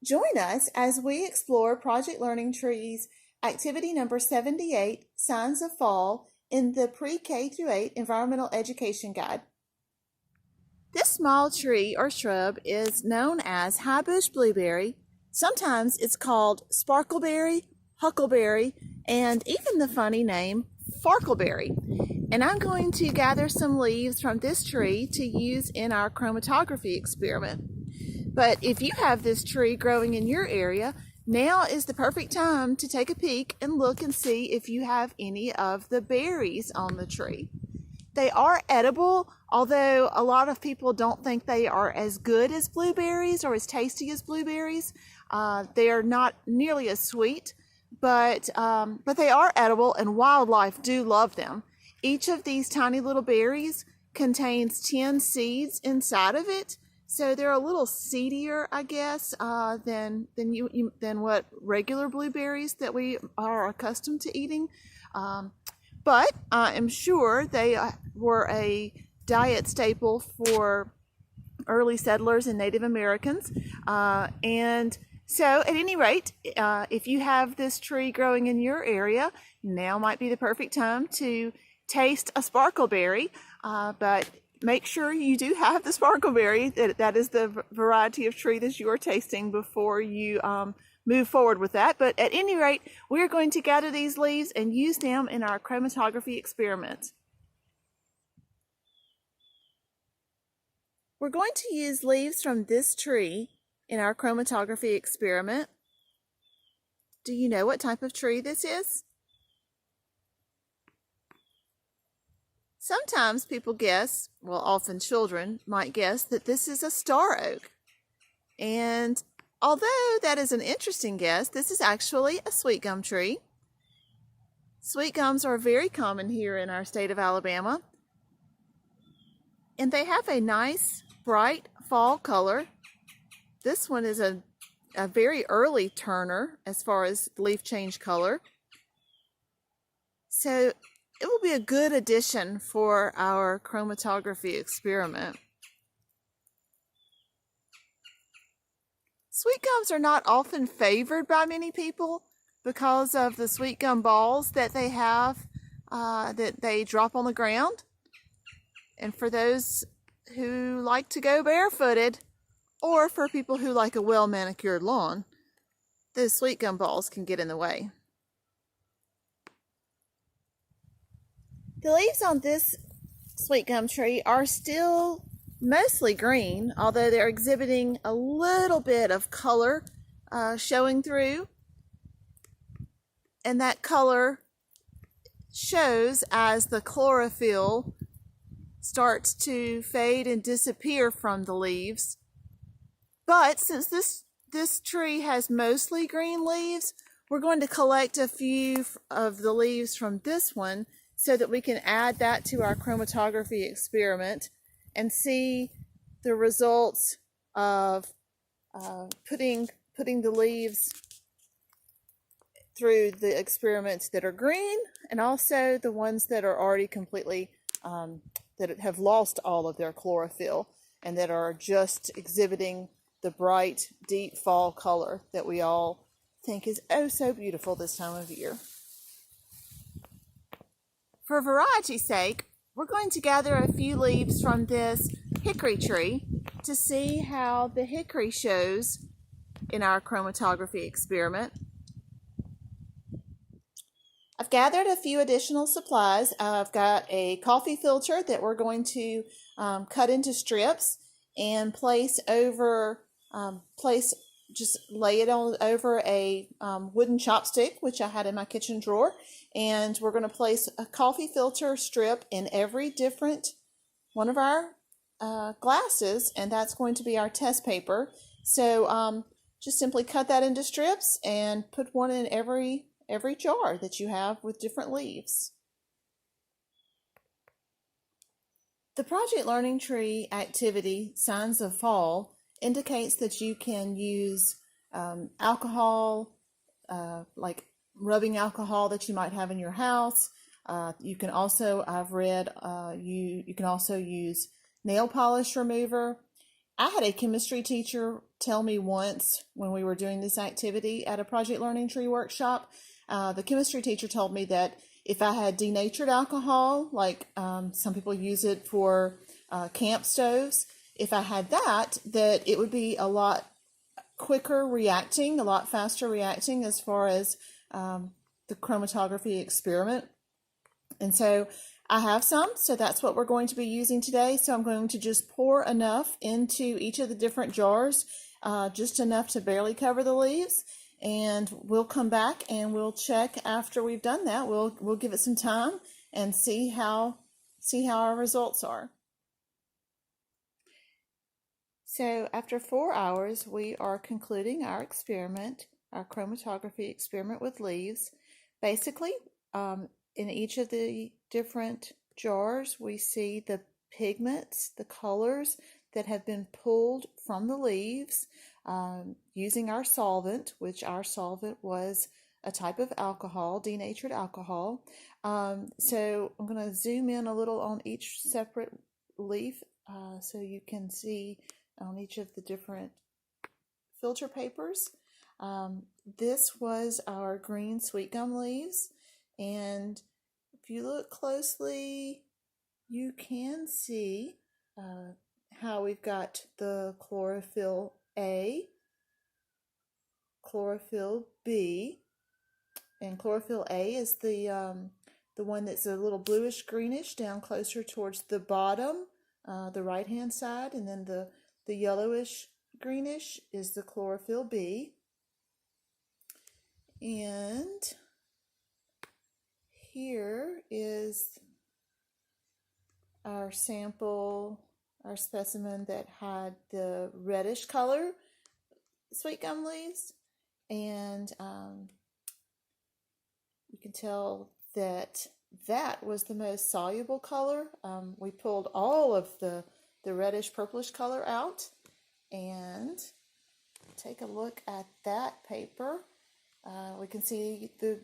Join us as we explore Project Learning Tree's activity number 78, Signs of Fall, in the Pre-K through 8 Environmental Education Guide. This small tree or shrub is known as highbush blueberry. Sometimes it's called sparkleberry, huckleberry, and even the funny name farkleberry. And I'm going to gather some leaves from this tree to use in our chromatography experiment. But if you have this tree growing in your area, now is the perfect time to take a peek and look and see if you have any of the berries on the tree. They are edible, although a lot of people don't think they are as good as blueberries or as tasty as blueberries. They are not nearly as sweet, but they are edible, and wildlife do love them. Each of these tiny little berries contains 10 seeds inside of it, so they're a little seedier, I guess, than what regular blueberries that we are accustomed to eating. But I am sure they were a diet staple for early settlers and Native Americans. And so at any rate, if you have this tree growing in your area, now might be the perfect time to taste a sparkleberry. But make sure you do have the sparkleberry. That is the variety of tree that you are tasting before you move forward with that. But at any rate, we're going to gather these leaves and use them in our chromatography experiment. We're going to use leaves from this tree in our chromatography experiment. Do you know what type of tree this is? Sometimes people guess, well, often children might guess, that this is a star oak. And although that is an interesting guess, this is actually a sweet gum tree. Sweet gums are very common here in our state of Alabama. And they have a nice, bright fall color. This one is a very early turner as far as leaf change color. So it will be a good addition for our chromatography experiment. Sweet gums are not often favored by many people because of the sweet gum balls that they have that they drop on the ground. And for those who like to go barefooted, or for people who like a well-manicured lawn, those sweet gum balls can get in the way. The leaves on this sweet gum tree are still mostly green, although they're exhibiting a little bit of color showing through. And that color shows as the chlorophyll starts to fade and disappear from the leaves. But since this tree has mostly green leaves, we're going to collect a few of the leaves from this one so that we can add that to our chromatography experiment and see the results of putting the leaves through the experiments that are green, and also the ones that are already completely that have lost all of their chlorophyll and that are just exhibiting the bright, deep fall color that we all think is oh so beautiful this time of year. For variety's sake, we're going to gather a few leaves from this hickory tree to see how the hickory shows in our chromatography experiment. I've gathered a few additional supplies. I've got a coffee filter that we're going to cut into strips and just lay it on over a wooden chopstick, which I had in my kitchen drawer. And we're going to place a coffee filter strip in every different one of our glasses, and that's going to be our test paper. So just simply cut that into strips and put one in every jar that you have with different leaves. The Project Learning Tree activity, Signs of Fall, indicates that you can use alcohol, like rubbing alcohol that you might have in your house. You can also, I've read, you can also use nail polish remover. I had a chemistry teacher tell me once when we were doing this activity at a project learning tree workshop. The chemistry teacher told me that if I had denatured alcohol, like some people use it for camp stoves, if I had that, that it would be a lot quicker reacting, a lot faster reacting as far as the chromatography experiment. And so I have some, so that's what we're going to be using today. So I'm going to just pour enough into each of the different jars, just enough to barely cover the leaves. And we'll come back and we'll check after we've done that. We'll give it some time and see how our results are. So after 4 hours, we are concluding our experiment, our chromatography experiment with leaves. Basically, in each of the different jars, we see the pigments, the colors that have been pulled from the leaves using our solvent, which our solvent was a type of alcohol, denatured alcohol. So I'm going to zoom in a little on each separate leaf so you can see on each of the different filter papers. This was our green sweet gum leaves, and if you look closely, you can see how we've got the chlorophyll A, chlorophyll B, and chlorophyll A is the one that's a little bluish greenish down closer towards the bottom, the right hand side, and then the yellowish greenish is the chlorophyll B. And here is our sample, our specimen that had the reddish color sweet gum leaves. And you can tell that that was the most soluble color. We pulled all of the reddish purplish color out, and take a look at that paper. We can see the